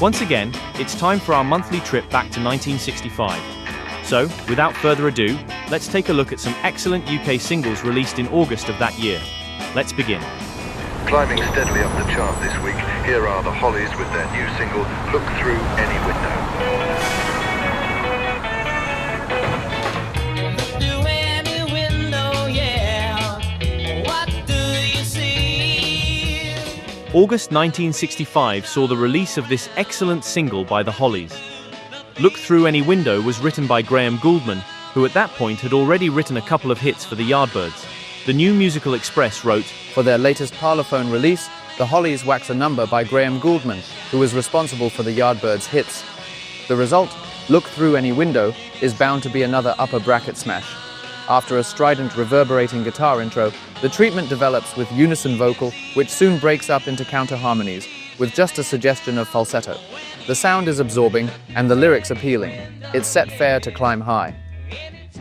Once again, it's time for our monthly trip back to 1965. So, without further ado, let's take a look at some excellent UK singles released in August of that year. Let's begin. Climbing steadily up the chart this week, here are the Hollies with their new single, Look Through Any Window. August 1965 saw the release of this excellent single by the Hollies. Look Through Any Window was written by Graham Gouldman, who at that point had already written a couple of hits for the Yardbirds. The New Musical Express wrote, "For their latest Parlophone release, the Hollies wax a number by Graham Gouldman, who was responsible for the Yardbirds' hits. The result, Look Through Any Window, is bound to be another upper bracket smash. After a strident, reverberating guitar intro, the treatment develops with unison vocal, which soon breaks up into counter-harmonies, with just a suggestion of falsetto. The sound is absorbing, and the lyrics appealing. It's set fair to climb high."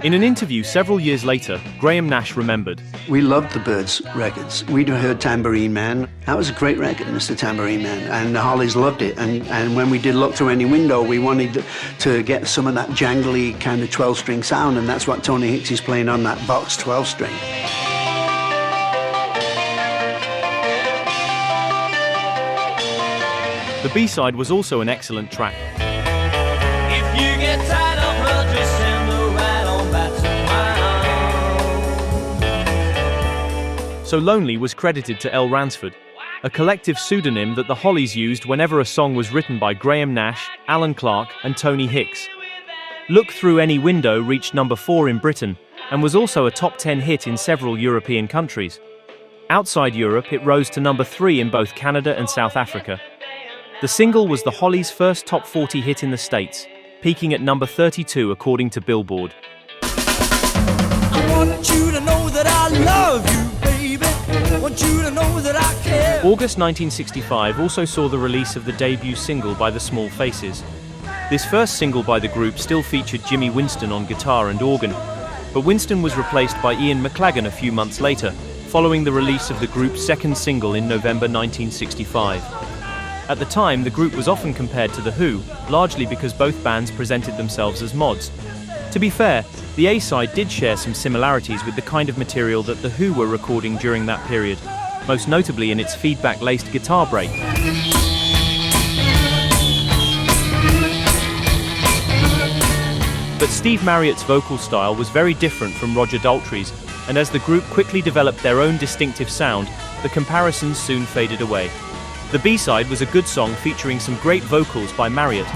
In an interview several years later, Graham Nash remembered, "We loved the Byrds records. We'd heard Tambourine Man. That was a great record, Mr. Tambourine Man, and the Hollies loved it. And when we did Look Through Any Window, we wanted to get some of that jangly kind of 12-string sound, and that's what Tony Hicks is playing on that Vox 12-string. The B-side was also an excellent track. If you get tired of her, just send her right on back to mine. So Lonely was credited to L. Ransford, a collective pseudonym that the Hollies used whenever a song was written by Graham Nash, Alan Clark, and Tony Hicks. Look Through Any Window reached number 4 in Britain, and was also a top 10 hit in several European countries. Outside Europe, it rose to number 3 in both Canada and South Africa. The single was the Hollies' first top 40 hit in the States, peaking at number 32 according to Billboard. I want you to know that I love you, baby. I want you to know that I care. August 1965 also saw the release of the debut single by the Small Faces. This first single by the group still featured Jimmy Winston on guitar and organ, but Winston was replaced by Ian McLagan a few months later, following the release of the group's second single in November 1965. At the time, the group was often compared to The Who, largely because both bands presented themselves as mods. To be fair, the A-side did share some similarities with the kind of material that The Who were recording during that period, most notably in its feedback-laced guitar break. But Steve Marriott's vocal style was very different from Roger Daltrey's, and as the group quickly developed their own distinctive sound, the comparisons soon faded away. The B-side was a good song featuring some great vocals by Marriott.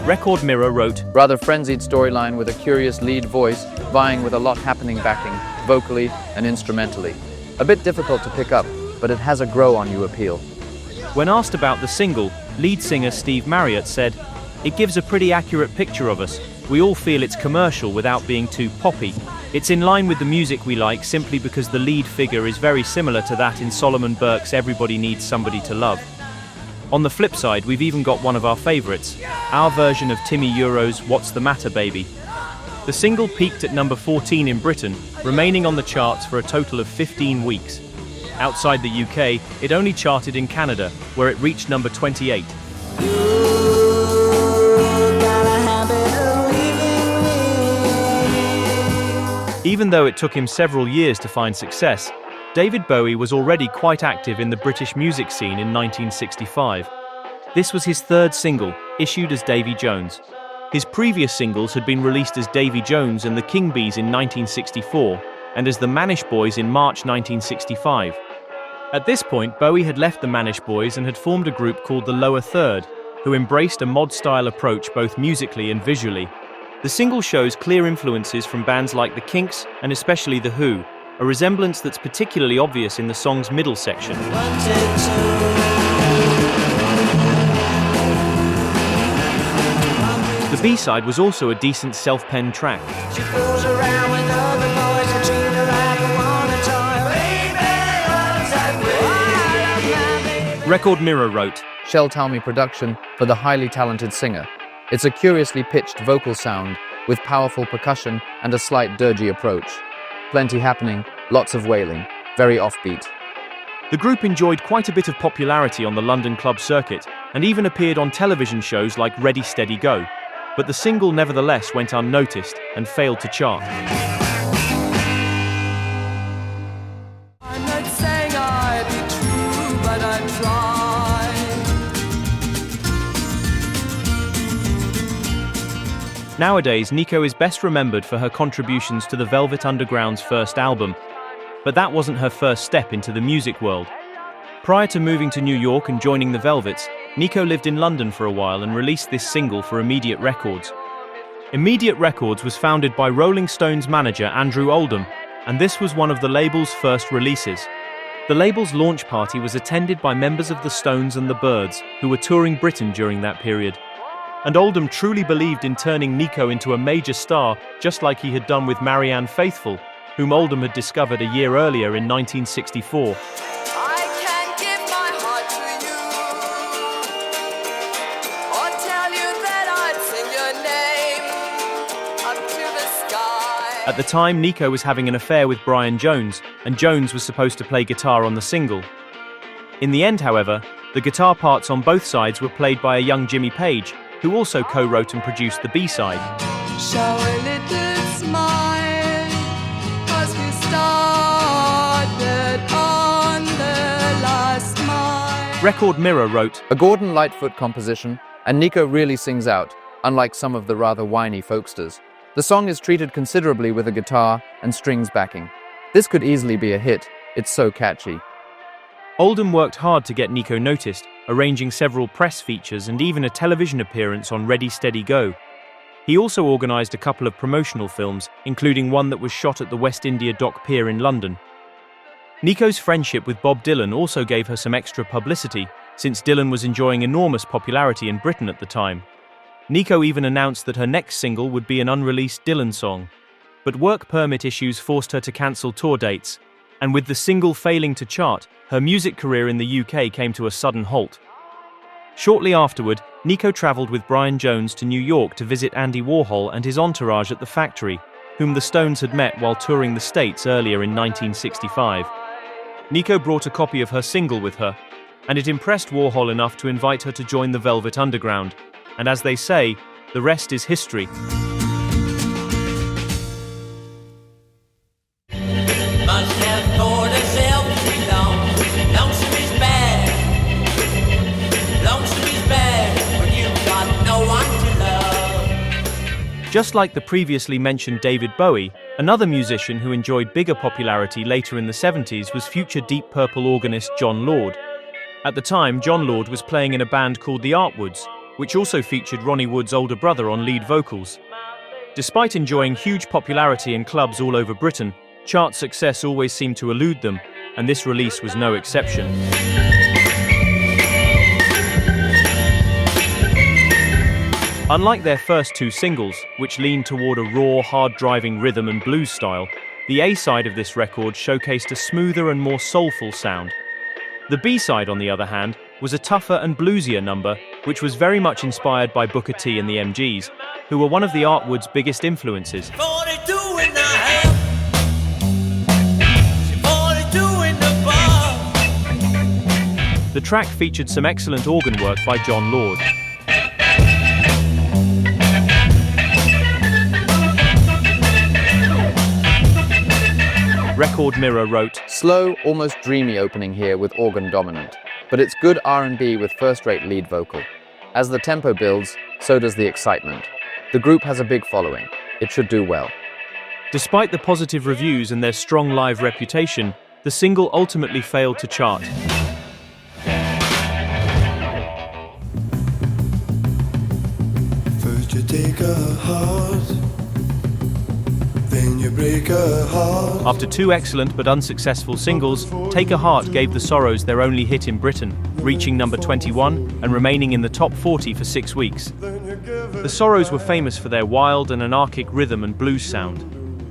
Record Mirror wrote, "Rather frenzied storyline with a curious lead voice, vying with a lot happening backing, vocally and instrumentally. A bit difficult to pick up, but it has a grow-on-you appeal." When asked about the single, lead singer Steve Marriott said, "It gives a pretty accurate picture of us. We all feel it's commercial without being too poppy. It's in line with the music we like simply because the lead figure is very similar to that in Solomon Burke's Everybody Needs Somebody to Love." On the flip side, we've even got one of our favorites, our version of Timmy Euro's What's the Matter Baby. The single peaked at number 14 in Britain, remaining on the charts for a total of 15 weeks. Outside the UK, it only charted in Canada, where it reached number 28. Even though it took him several years to find success, David Bowie was already quite active in the British music scene in 1965. This was his third single, issued as Davy Jones. His previous singles had been released as Davy Jones and the King Bees in 1964, and as the Manish Boys in March 1965. At this point, Bowie had left the Manish Boys and had formed a group called the Lower Third, who embraced a mod-style approach both musically and visually. The single shows clear influences from bands like the Kinks and especially The Who, a resemblance that's particularly obvious in the song's middle section. The B-side was also a decent self-penned track. She fools around with other boys and treat her like a wanted toy. Baby, Record Mirror wrote, Shel Talmy production for the highly talented singer. It's a curiously pitched vocal sound, with powerful percussion and a slight dirgy approach. Plenty happening, lots of wailing, very offbeat. The group enjoyed quite a bit of popularity on the London club circuit and even appeared on television shows like Ready Steady Go, but the single nevertheless went unnoticed and failed to chart. I'm not saying I'd be true, but I'd try. Nowadays, Nico is best remembered for her contributions to the Velvet Underground's first album, but that wasn't her first step into the music world. Prior to moving to New York and joining the Velvets, Nico lived in London for a while and released this single for Immediate Records. Immediate Records was founded by Rolling Stones manager Andrew Oldham, and this was one of the label's first releases. The label's launch party was attended by members of the Stones and the Byrds, who were touring Britain during that period. And Oldham truly believed in turning Nico into a major star, just like he had done with Marianne Faithfull, whom Oldham had discovered a year earlier in 1964. I can't give my heart to you, or tell you that I'd sing your name up to the sky. At the time, Nico was having an affair with Brian Jones, and Jones was supposed to play guitar on the single. In the end, however, the guitar parts on both sides were played by a young Jimmy Page, who also co-wrote and produced the B-side. Show a little smile, 'cause we started on the last mile. Record Mirror wrote, A Gordon Lightfoot composition, and Nico really sings out, unlike some of the rather whiny folksters. The song is treated considerably with a guitar and strings backing. This could easily be a hit, it's so catchy. Oldham worked hard to get Nico noticed, arranging several press features and even a television appearance on Ready Steady Go. He also organised a couple of promotional films, including one that was shot at the West India Dock Pier in London. Nico's friendship with Bob Dylan also gave her some extra publicity, since Dylan was enjoying enormous popularity in Britain at the time. Nico even announced that her next single would be an unreleased Dylan song. But work permit issues forced her to cancel tour dates, and with the single failing to chart, her music career in the UK came to a sudden halt. Shortly afterward, Nico travelled with Brian Jones to New York to visit Andy Warhol and his entourage at the factory, whom the Stones had met while touring the States earlier in 1965. Nico brought a copy of her single with her, and it impressed Warhol enough to invite her to join the Velvet Underground. And as they say, the rest is history. Must have thought herself too long. Lonesome is bad. Lonesome is bad when you've got no one to love. Just like the previously mentioned David Bowie, another musician who enjoyed bigger popularity later in the 70s was future Deep Purple organist Jon Lord. At the time, Jon Lord was playing in a band called the Artwoods, which also featured Ronnie Wood's older brother on lead vocals. Despite enjoying huge popularity in clubs all over Britain, chart success always seemed to elude them, and this release was no exception. Unlike their first two singles, which leaned toward a raw, hard-driving rhythm and blues style, the A-side of this record showcased a smoother and more soulful sound. The B-side, on the other hand, was a tougher and bluesier number, which was very much inspired by Booker T and the MGs, who were one of the Artwoods' biggest influences. 42 in the half. 42 in the bar. The track featured some excellent organ work by Jon Lord. Record Mirror wrote, Slow, almost dreamy opening here with organ dominant, but it's good R&B with first-rate lead vocal. As the tempo builds, so does the excitement. The group has a big following. It should do well. Despite the positive reviews and their strong live reputation, the single ultimately failed to chart. First you take a heart, then you break a heart. After two excellent but unsuccessful singles, Take a Heart gave the Sorrows their only hit in Britain, reaching number 21 and remaining in the top 40 for 6 weeks. The Sorrows were famous for their wild and anarchic rhythm and blues sound.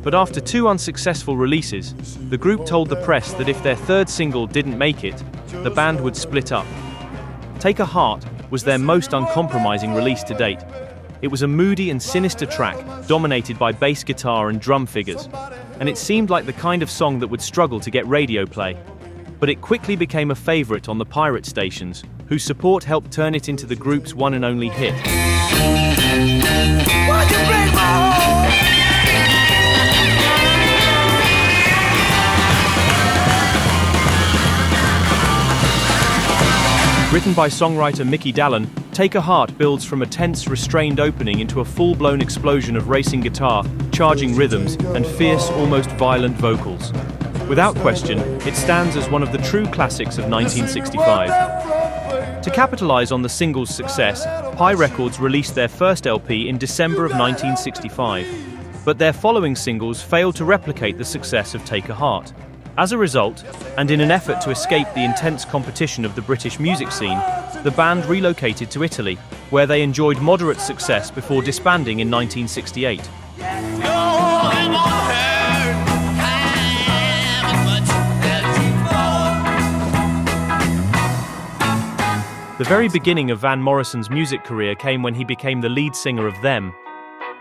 But after two unsuccessful releases, the group told the press that if their third single didn't make it, the band would split up. Take a Heart was their most uncompromising release to date. It was a moody and sinister track, dominated by bass guitar and drum figures, and it seemed like the kind of song that would struggle to get radio play. But it quickly became a favorite on the pirate stations, whose support helped turn it into the group's one and only hit. Why'd you break my heart? Written by songwriter Mickey Dallon, Take a Heart builds from a tense, restrained opening into a full-blown explosion of racing guitar, charging rhythms, and fierce, almost violent vocals. Without question, it stands as one of the true classics of 1965. To capitalize on the single's success, Pi Records released their first LP in December of 1965, but their following singles failed to replicate the success of Take a Heart. As a result, and in an effort to escape the intense competition of the British music scene, the band relocated to Italy, where they enjoyed moderate success before disbanding in 1968. The very beginning of Van Morrison's music career came when he became the lead singer of Them.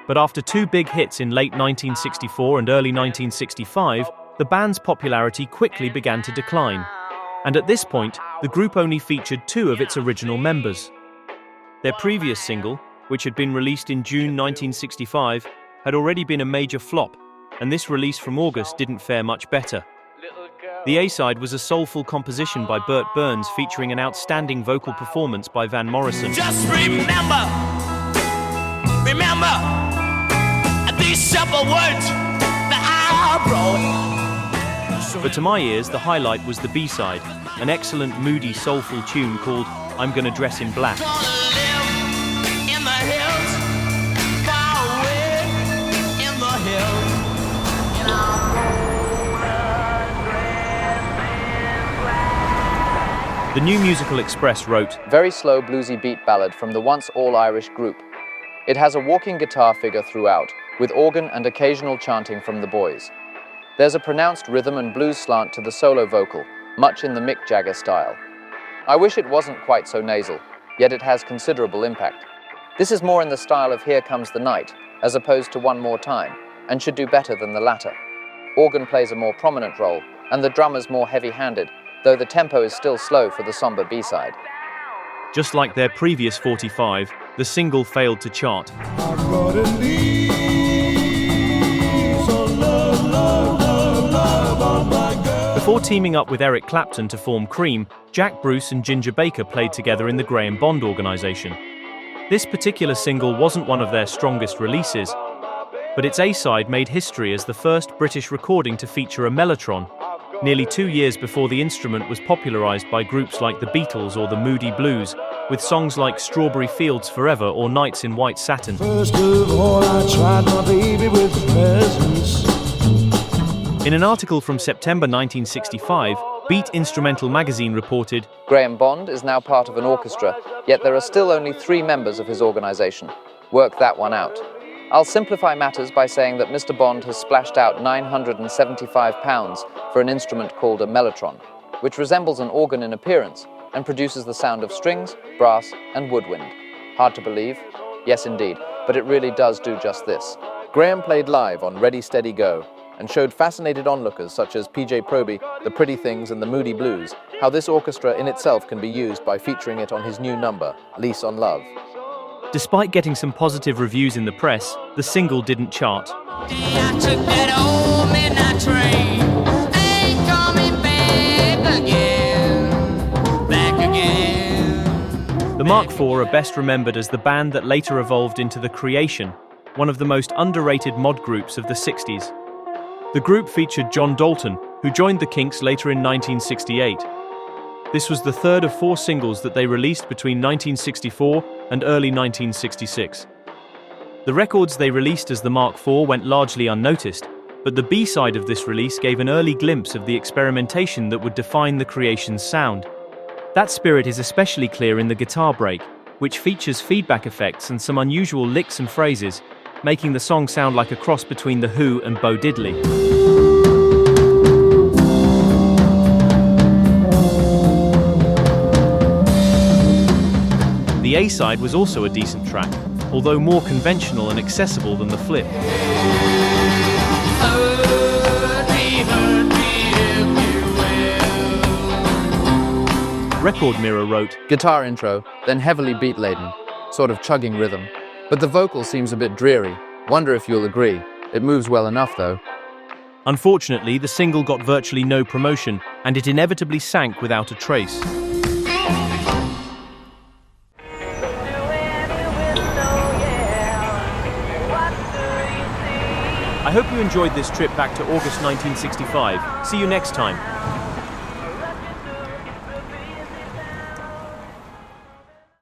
But after two big hits in late 1964 and early 1965, the band's popularity quickly began to decline. And at this point, the group only featured two of its original members. Their previous single, which had been released in June 1965, had already been a major flop, and this release from August didn't fare much better. The A-side was a soulful composition by Bert Burns featuring an outstanding vocal performance by Van Morrison. Just remember these simple words that I wrote. But to my ears, the highlight was the B-side, an excellent, moody, soulful tune called I'm Gonna Dress in Black. Gonna live in the hills, far away in the hills. The New Musical Express wrote, Very slow bluesy beat ballad from the once all-Irish group. It has a walking guitar figure throughout, with organ and occasional chanting from the boys. There's a pronounced rhythm and blues slant to the solo vocal, much in the Mick Jagger style. I wish it wasn't quite so nasal, yet it has considerable impact. This is more in the style of Here Comes the Night, as opposed to One More Time, and should do better than the latter. Organ plays a more prominent role, and the drummer's more heavy-handed, though the tempo is still slow for the somber B-side. just like their previous 45, the single failed to chart. Before teaming up with Eric Clapton to form Cream, Jack Bruce and Ginger Baker played together in the Graham Bond organization. This particular single wasn't one of their strongest releases, but its A-side made history as the first British recording to feature a mellotron, nearly 2 years before the instrument was popularized by groups like the Beatles or the Moody Blues, with songs like Strawberry Fields Forever or Nights in White Satin. First of all, I tried my baby with presents. In an article from September 1965, Beat Instrumental magazine reported, Graham Bond is now part of an orchestra, yet there are still only 3 members of his organization. Work that one out. I'll simplify matters by saying that Mr. Bond has splashed out £975 for an instrument called a mellotron, which resembles an organ in appearance and produces the sound of strings, brass, and woodwind. Hard to believe? Yes, indeed, but it really does do just this. Graham played live on Ready, Steady, Go, and showed fascinated onlookers such as PJ Proby, The Pretty Things, and the Moody Blues how this orchestra in itself can be used by featuring it on his new number, Lease on Love. Despite getting some positive reviews in the press, the single didn't chart. I took that old midnight train. Ain't coming back again. The Mark IV are best remembered as the band that later evolved into The Creation, one of the most underrated mod groups of the 60s. The group featured John Dalton, who joined the Kinks later in 1968. This was the third of 4 singles that they released between 1964 and early 1966. The records they released as the Mark IV went largely unnoticed, but the B-side of this release gave an early glimpse of the experimentation that would define The Creation's sound. That spirit is especially clear in the guitar break, which features feedback effects and some unusual licks and phrases, making the song sound like a cross between The Who and Bo Diddley. The A-side was also a decent track, although more conventional and accessible than the flip. Hurt me if you will. Record Mirror wrote, Guitar intro, then heavily beat-laden, sort of chugging rhythm. But the vocal seems a bit dreary. Wonder if you'll agree. It moves well enough, though. Unfortunately, the single got virtually no promotion, and it inevitably sank without a trace. I hope you enjoyed this trip back to August 1965. See you next time.